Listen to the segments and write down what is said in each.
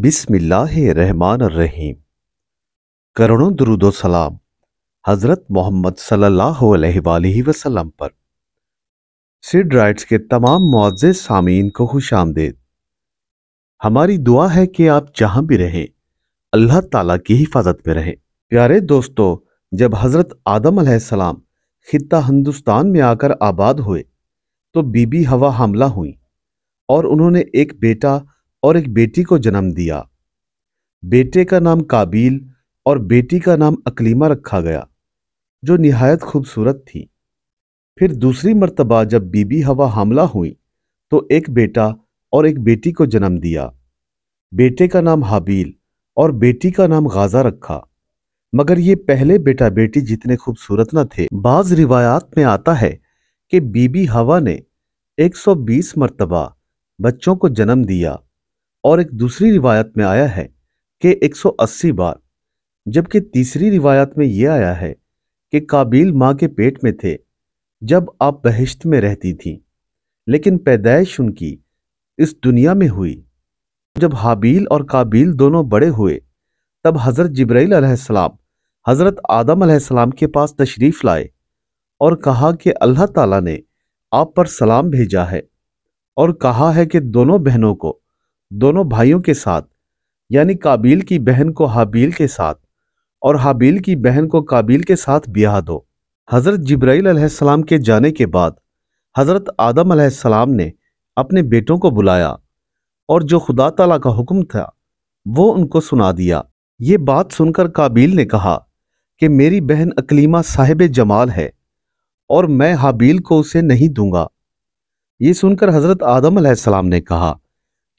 بسم اللہ الرحمن الرحیم۔ کروڑوں درود و سلام حضرت محمد صلی اللہ علیہ وآلہ وسلم پر۔ سیڈ رائٹس کے تمام معزز سامعین کو خوش آمدید۔ ہماری دعا ہے کہ آپ جہاں بھی رہیں اللہ تعالیٰ کی حفاظت میں رہیں۔ پیارے دوستو، جب حضرت آدم علیہ السلام خطہ ہندوستان میں آ کر آباد ہوئے تو بی بی حوا حاملہ ہوئیں اور انہوں نے ایک بیٹا اور ایک بیٹی کو جنم دیا۔ بیٹے کا نام قابیل اور بیٹی کا نام اکلیمہ رکھا گیا، جو نہایت خوبصورت تھی۔ پھر دوسری مرتبہ جب بی بی حوا حاملہ ہوئیں تو ایک بیٹا اور ایک بیٹی کو جنم دیا۔ بیٹے کا نام حابیل اور بیٹی کا نام غازہ رکھا، مگر یہ پہلے بیٹا بیٹی جتنے خوبصورت نہ تھے۔ بعض روایات میں آتا ہے کہ بی بی حوا نے 120 مرتبہ بچوں کو جنم دیا، اور ایک دوسری روایت میں آیا ہے کہ 180 بار، جبکہ تیسری روایت میں یہ آیا ہے کہ قابیل ماں کے پیٹ میں تھے جب آپ بہشت میں رہتی تھیں، لیکن پیدائش ان کی اس دنیا میں ہوئی۔ جب حابیل اور قابیل دونوں بڑے ہوئے تب حضرت جبرائیل علیہ السلام حضرت آدم علیہ السلام کے پاس تشریف لائے اور کہا کہ اللہ تعالیٰ نے آپ پر سلام بھیجا ہے اور کہا ہے کہ دونوں بہنوں کو دونوں بھائیوں کے ساتھ، یعنی قابیل کی بہن کو حابیل کے ساتھ اور حابیل کی بہن کو قابیل کے ساتھ بیاہ دو۔ حضرت جبرائیل علیہ السلام کے جانے کے بعد حضرت آدم علیہ السلام نے اپنے بیٹوں کو بلایا اور جو خدا تعالیٰ کا حکم تھا وہ ان کو سنا دیا۔ یہ بات سن کر قابیل نے کہا کہ میری بہن اکلیمہ صاحب جمال ہے اور میں حابیل کو اسے نہیں دوں گا۔ یہ سن کر حضرت آدم علیہ السلام نے کہا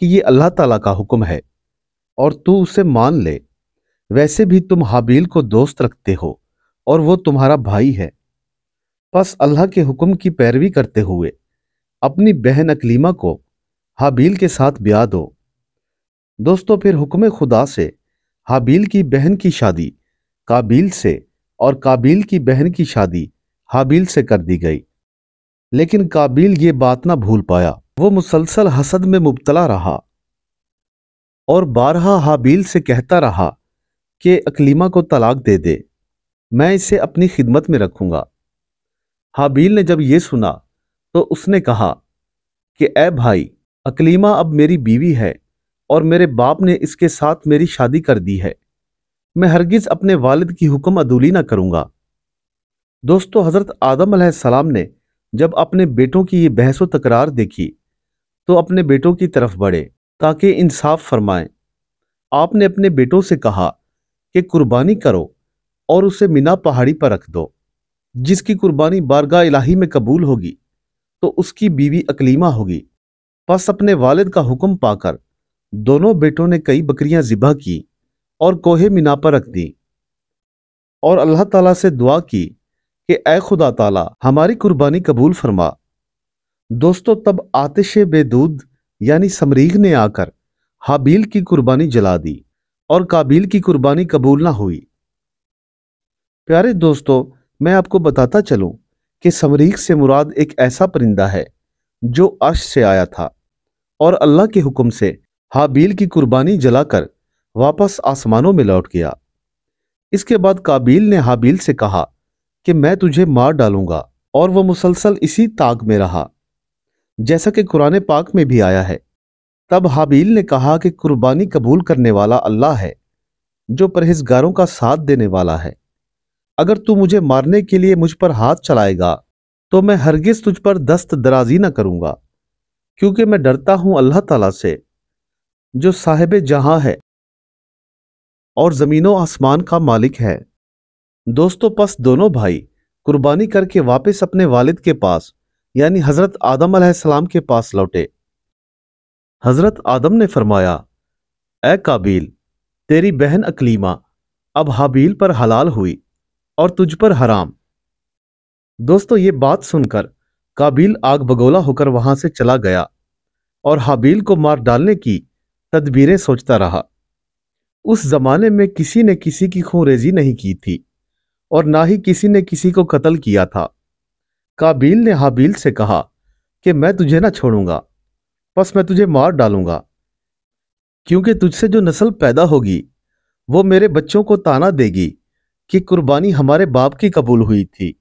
کہ یہ اللہ تعالیٰ کا حکم ہے اور تو اسے مان لے، ویسے بھی تم حابیل کو دوست رکھتے ہو اور وہ تمہارا بھائی ہے، پس اللہ کے حکم کی پیروی کرتے ہوئے اپنی بہن اکلیمہ کو حابیل کے ساتھ بیاہ دو۔ دوستو، پھر حکم خدا سے حابیل کی بہن کی شادی قابیل سے اور قابیل کی بہن کی شادی حابیل سے کر دی گئی، لیکن قابیل یہ بات نہ بھول پایا۔ وہ مسلسل حسد میں مبتلا رہا اور بارہا حابیل سے کہتا رہا کہ اکلیمہ کو طلاق دے دے، میں اسے اپنی خدمت میں رکھوں گا۔ حابیل نے جب یہ سنا تو اس نے کہا کہ اے بھائی، اکلیمہ اب میری بیوی ہے اور میرے باپ نے اس کے ساتھ میری شادی کر دی ہے، میں ہرگز اپنے والد کی حکم عدولی نہ کروں گا۔ دوستو، حضرت آدم علیہ السلام نے جب اپنے بیٹوں کی یہ بحث و تکرار دیکھی تو اپنے بیٹوں کی طرف بڑھے تاکہ انصاف فرمائیں۔ آپ نے اپنے بیٹوں سے کہا کہ قربانی کرو اور اسے مینا پہاڑی پر رکھ دو۔ جس کی قربانی بارگاہ الہی میں قبول ہوگی تو اس کی بیوی اکلیمہ ہوگی۔ پس اپنے والد کا حکم پا کر دونوں بیٹوں نے کئی بکریاں ذبح کی اور کوہ مینا پر رکھ دی اور اللہ تعالیٰ سے دعا کی کہ اے خدا تعالیٰ، ہماری قربانی قبول فرما۔ دوستو، تب آتش بے دود یعنی سمریغ نے آ کر حابیل کی قربانی جلا دی اور قابیل کی قربانی قبول نہ ہوئی۔ پیارے دوستو، میں آپ کو بتاتا چلوں کہ سمریغ سے مراد ایک ایسا پرندہ ہے جو عرش سے آیا تھا اور اللہ کے حکم سے حابیل کی قربانی جلا کر واپس آسمانوں میں لوٹ گیا۔ اس کے بعد قابیل نے حابیل سے کہا کہ میں تجھے مار ڈالوں گا، اور وہ مسلسل اسی طاق میں رہا جیسا کہ قرآن پاک میں بھی آیا ہے۔ تب حابیل نے کہا کہ قربانی قبول کرنے والا اللہ ہے جو پرہیزگاروں کا ساتھ دینے والا ہے۔ اگر تو مجھے مارنے کے لیے مجھ پر ہاتھ چلائے گا تو میں ہرگز تجھ پر دست درازی نہ کروں گا، کیونکہ میں ڈرتا ہوں اللہ تعالیٰ سے جو صاحب جہاں ہے اور زمین و آسمان کا مالک ہے۔ دوستو، پس دونوں بھائی قربانی کر کے واپس اپنے والد کے پاس یعنی حضرت آدم علیہ السلام کے پاس لوٹے۔ حضرت آدم نے فرمایا، اے قابیل، تیری بہن اکلیمہ اب حابیل پر حلال ہوئی اور تجھ پر حرام۔ دوستو، یہ بات سن کر قابیل آگ بگولا ہو کر وہاں سے چلا گیا اور حابیل کو مار ڈالنے کی تدبیریں سوچتا رہا۔ اس زمانے میں کسی نے کسی کی خون ریزی نہیں کی تھی اور نہ ہی کسی نے کسی کو قتل کیا تھا۔ قابیل نے حابیل سے کہا کہ میں تجھے نہ چھوڑوں گا، پس میں تجھے مار ڈالوں گا، کیونکہ تجھ سے جو نسل پیدا ہوگی وہ میرے بچوں کو تانا دے گی کہ قربانی ہمارے باپ کی قبول ہوئی تھی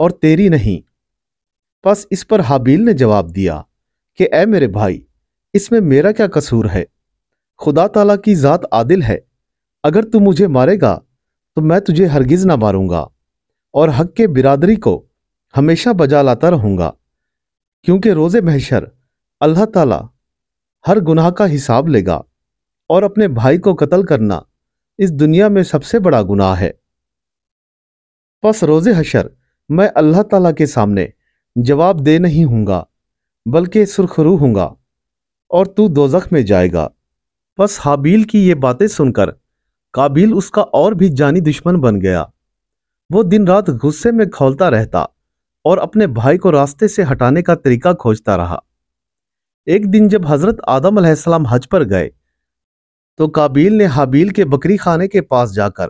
اور تیری نہیں۔ پس اس پر حابیل نے جواب دیا کہ اے میرے بھائی، اس میں میرا کیا قصور ہے؟ خدا تعالیٰ کی ذات عادل ہے، اگر تو مجھے مارے گا تو میں تجھے ہرگز نہ ماروں گا، اور حق کے برادری کو ہمیشہ بجا لاتا رہوں گا، کیونکہ روز محشر اللہ تعالیٰ ہر گناہ کا حساب لے گا، اور اپنے بھائی کو قتل کرنا اس دنیا میں سب سے بڑا گناہ ہے۔ پس روز حشر میں اللہ تعالیٰ کے سامنے جواب دہ نہیں ہوں گا، بلکہ سرخرو ہوں گا، اور تو دوزخ میں جائے گا۔ پس حابیل کی یہ باتیں سن کر قابیل اس کا اور بھی جانی دشمن بن گیا۔ وہ دن رات غصے میں کھولتا رہتا اور اپنے بھائی کو راستے سے ہٹانے کا طریقہ کھوجتا رہا۔ ایک دن جب حضرت آدم علیہ السلام حج پر گئے تو قابیل نے حابیل کے بکری خانے کے پاس جا کر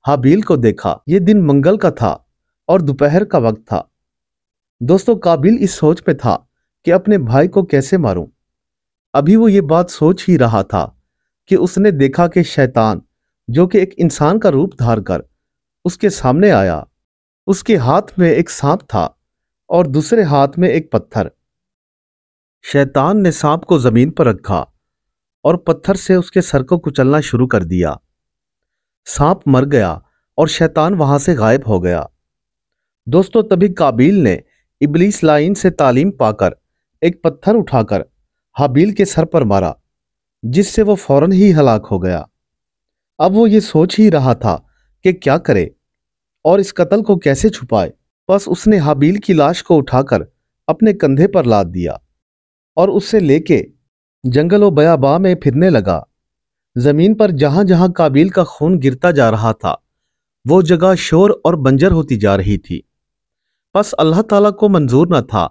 حابیل کو دیکھا۔ یہ دن منگل کا تھا اور دوپہر کا وقت تھا۔ دوستو، قابیل اس سوچ میں تھا کہ اپنے بھائی کو کیسے ماروں۔ ابھی وہ یہ بات سوچ ہی رہا تھا کہ اس نے دیکھا کہ شیطان، جو کہ ایک انسان کا روپ دھار کر اس کے سامنے آیا، اس کے ہاتھ میں ایک سانپ تھا اور دوسرے ہاتھ میں ایک پتھر۔ شیطان نے سانپ کو زمین پر رکھا اور پتھر سے اس کے سر کو کچلنا شروع کر دیا۔ سانپ مر گیا اور شیطان وہاں سے غائب ہو گیا۔ دوستو، تبھی قابیل نے ابلیس لائن سے تعلیم پا کر ایک پتھر اٹھا کر حابیل کے سر پر مارا، جس سے وہ فوراً ہی ہلاک ہو گیا۔ اب وہ یہ سوچ ہی رہا تھا کہ کیا کرے اور اس قتل کو کیسے چھپائے۔ پس اس نے حابیل کی لاش کو اٹھا کر اپنے کندھے پر لاد دیا اور اسے لے کے جنگل و بیاباں میں پھرنے لگا۔ زمین پر جہاں جہاں قابیل کا خون گرتا جا رہا تھا، وہ جگہ شور اور بنجر ہوتی جا رہی تھی۔ پس اللہ تعالیٰ کو منظور نہ تھا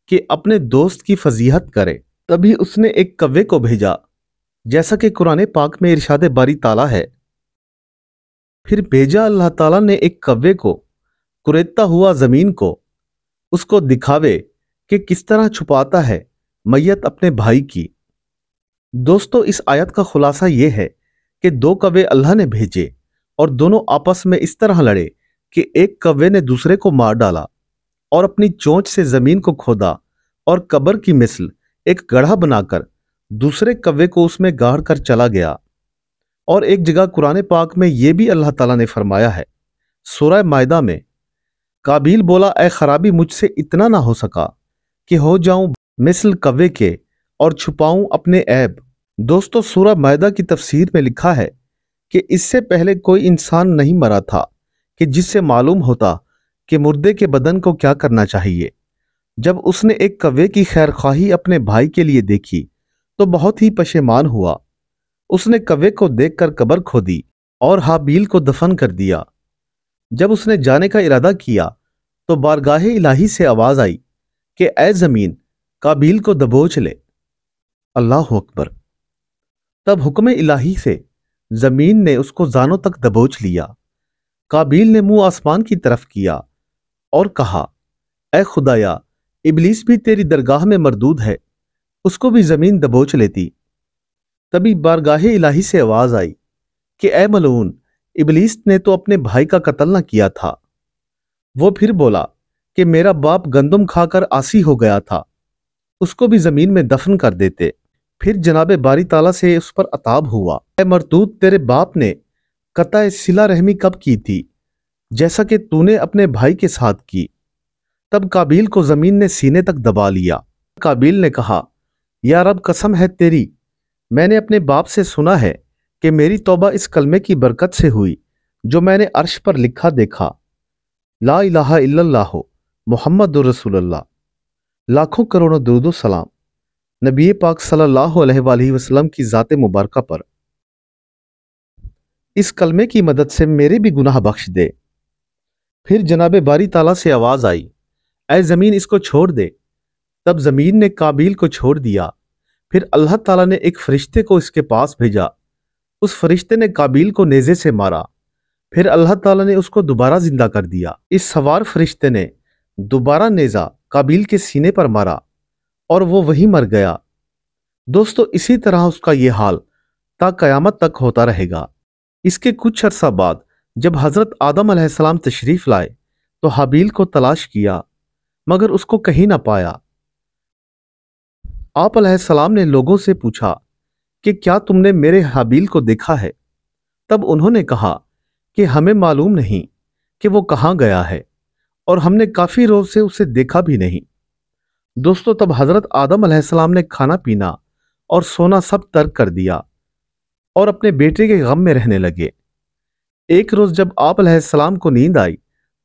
کہ اپنے دوست کی فضیحت کرے، تبھی اس نے ایک کوے کو بھیجا، جیسا کہ قرآن پاک میں ارشاد باری تعالیٰ ہے۔ پھر بھیجا اللہ تعالیٰ نے ایک کوے کو کریدتا ہوا زمین کو، اس کو دکھاوے کہ کس طرح چھپاتا ہے میت اپنے بھائی کی۔ دوستو، اس آیت کا خلاصہ یہ ہے کہ دو کوے اللہ نے بھیجے اور دونوں آپس میں اس طرح لڑے کہ ایک کوے نے دوسرے کو مار ڈالا اور اپنی چونچ سے زمین کو کھودا اور قبر کی مثل ایک گڑھا بنا کر دوسرے کوے کو اس میں گاڑ کر چلا گیا۔ اور ایک جگہ قرآن پاک میں یہ بھی اللہ تعالیٰ نے فرمایا ہے، سورہ مائدہ میں، قابیل بولا اے خرابی، مجھ سے اتنا نہ ہو سکا کہ ہو جاؤں مثل کوے کے اور چھپاؤں اپنے عیب۔ دوستو، سورہ مائدہ کی تفسیر میں لکھا ہے کہ اس سے پہلے کوئی انسان نہیں مرا تھا کہ جس سے معلوم ہوتا کہ مردے کے بدن کو کیا کرنا چاہیے۔ جب اس نے ایک کوے کی خیرخواہی اپنے بھائی کے لیے دیکھی تو بہت ہی پشیمان ہوا۔ اس نے کوے کو دیکھ کر قبر کھودی اور حابیل کو دفن کر دیا۔ جب اس نے جانے کا ارادہ کیا تو بارگاہ الہی سے آواز آئی کہ اے زمین، قابیل کو دبوچ لے۔ اللہ اکبر! تب حکم الہی سے زمین نے اس کو زانوں تک دبوچ لیا۔ قابیل نے منہ آسمان کی طرف کیا اور کہا، اے خدایا، ابلیس بھی تیری درگاہ میں مردود ہے، اس کو بھی زمین دبوچ لیتی۔ تبھی بارگاہ الہی سے آواز آئی کہ اے ملعون، ابلیس نے تو اپنے بھائی کا قتل نہ کیا تھا۔ وہ پھر بولا کہ میرا باپ گندم کھا کر عاصی ہو گیا تھا، اس کو بھی زمین میں دفن کر دیتے۔ پھر جناب باری تعالیٰ سے اس پر عتاب ہوا، اے مردود، تیرے باپ نے قطع صلہ رحمی کب کی تھی، جیسا کہ تو نے اپنے بھائی کے ساتھ کی؟ تب قابیل کو زمین نے سینے تک دبا لیا۔ قابیل نے کہا، یا رب، قسم ہے تیری، میں نے اپنے باپ سے سنا ہے کہ میری توبہ اس کلمے کی برکت سے ہوئی جو میں نے عرش پر لکھا دیکھا، لا الہ الا اللہ محمد رسول اللہ۔ لاکھوں کروڑوں درود و سلام نبی پاک صلی اللہ علیہ وآلہ وسلم کی ذات مبارکہ پر۔ اس کلمے کی مدد سے میرے بھی گناہ بخش دے۔ پھر جناب باری تعالیٰ سے آواز آئی، اے زمین، اس کو چھوڑ دے۔ تب زمین نے قابیل کو چھوڑ دیا۔ پھر اللہ تعالیٰ نے ایک فرشتے کو اس کے پاس بھیجا۔ اس فرشتے نے قابیل کو نیزے سے مارا۔ پھر اللہ تعالیٰ نے اس کو دوبارہ زندہ کر دیا۔ اس سوار فرشتے نے دوبارہ نیزہ قابیل کے سینے پر مارا اور وہ وہیں مر گیا۔ دوستو، اسی طرح اس کا یہ حال تا قیامت تک ہوتا رہے گا۔ اس کے کچھ عرصہ بعد جب حضرت آدم علیہ السلام تشریف لائے تو حابیل کو تلاش کیا مگر اس کو کہیں نہ پایا۔ آپ علیہ السلام نے لوگوں سے پوچھا کہ کیا تم نے میرے حابیل کو دیکھا ہے؟ تب انہوں نے کہا کہ ہمیں معلوم نہیں کہ وہ کہاں گیا ہے اور ہم نے کافی روز سے اسے دیکھا بھی نہیں۔ دوستو، تب حضرت آدم علیہ السلام نے کھانا پینا اور سونا سب ترک کر دیا اور اپنے بیٹے کے غم میں رہنے لگے۔ ایک روز جب آپ علیہ السلام کو نیند آئی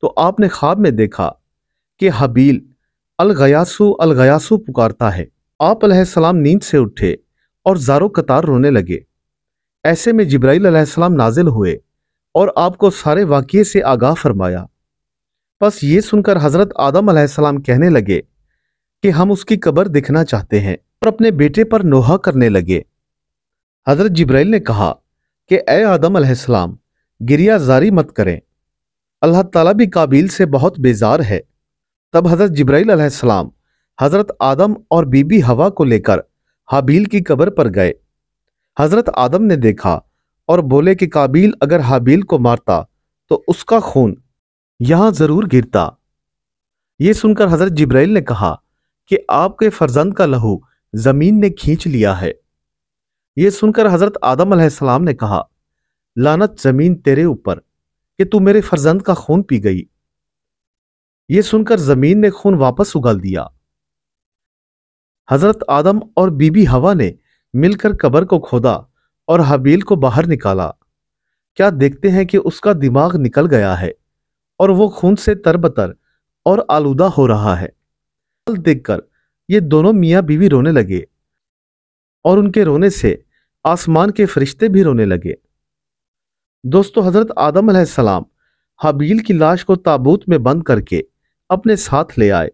تو آپ نے خواب میں دیکھا کہ حابیل الغیاسو الغیاسو پکارتا ہے۔ آپ علیہ السلام نیند سے اٹھے اور زارو قطار رونے لگے۔ ایسے میں جبرائیل علیہ السلام نازل ہوئے اور آپ کو سارے واقعے سے آگاہ فرمایا۔ پس یہ سن کر حضرت آدم علیہ السلام کہنے لگے کہ ہم اس کی قبر دیکھنا چاہتے ہیں اور اپنے بیٹے پر نوحہ کرنے لگے۔ حضرت جبرائیل نے کہا کہ اے آدم علیہ السلام، گریہ زاری مت کریں، اللہ تعالیٰ بھی قابیل سے بہت بیزار ہے۔ تب حضرت جبرائیل علیہ السلام حضرت آدم اور بی بی حوا کو لے کر حابیل کی قبر پر گئے۔ حضرت آدم نے دیکھا اور بولے کہ قابیل اگر حابیل کو مارتا تو اس کا خون یہاں ضرور گرتا۔ یہ سن کر حضرت جبرائیل نے کہا کہ آپ کے فرزند کا لہو زمین نے کھینچ لیا ہے۔ یہ سن کر حضرت آدم علیہ السلام نے کہا لعنت زمین تیرے اوپر کہ تو میرے فرزند کا خون پی گئی۔ یہ سن کر زمین نے خون واپس اگال دیا۔ حضرت آدم اور بی بی حوا نے مل کر قبر کو کھودا اور حابیل کو باہر نکالا۔ کیا دیکھتے ہیں کہ اس کا دماغ نکل گیا ہے اور وہ خون سے تربتر اور آلودہ ہو رہا ہے۔ دیکھ کر یہ دونوں میاں بیوی رونے لگے اور ان کے رونے سے آسمان کے فرشتے بھی رونے لگے۔ دوستو، حضرت آدم علیہ السلام حابیل کی لاش کو تابوت میں بند کر کے اپنے ساتھ لے آئے۔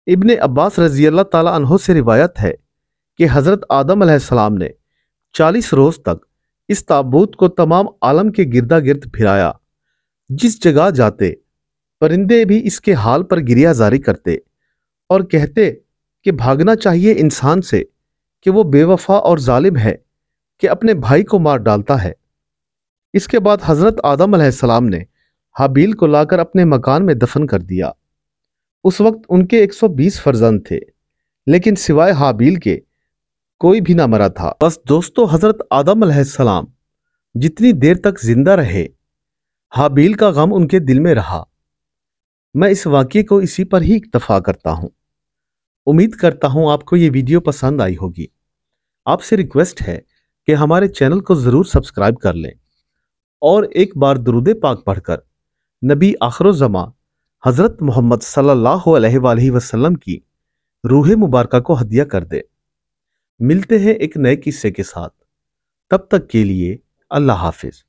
ابن عباس رضی اللہ تعالیٰ عنہ سے روایت ہے کہ حضرت آدم علیہ السلام نے 40 روز تک اس تابوت کو تمام عالم کے گردا گرد پھرایا۔ جس جگہ جاتے پرندے بھی اس کے حال پر گریہ زاری کرتے اور کہتے کہ بھاگنا چاہیے انسان سے کہ وہ بے وفا اور ظالم ہے کہ اپنے بھائی کو مار ڈالتا ہے۔ اس کے بعد حضرت آدم علیہ السلام نے حابیل کو لا کر اپنے مکان میں دفن کر دیا۔ اس وقت ان کے 120 فرزند تھے، لیکن سوائے حابیل کے کوئی بھی نہ مرا تھا۔ بس دوستو، حضرت آدم علیہ السلام جتنی دیر تک زندہ رہے حابیل کا غم ان کے دل میں رہا۔ میں اس واقعے کو اسی پر ہی اکتفا کرتا ہوں۔ امید کرتا ہوں آپ کو یہ ویڈیو پسند آئی ہوگی۔ آپ سے ریکویسٹ ہے کہ ہمارے چینل کو ضرور سبسکرائب کر لیں اور ایک بار درود پاک پڑھ کر نبی آخر الزماں حضرت محمد صلی اللہ علیہ وآلہ وسلم کی روح مبارکہ کو ہدیہ کر دے۔ ملتے ہیں ایک نئے قصے کے ساتھ، تب تک کے لیے اللہ حافظ۔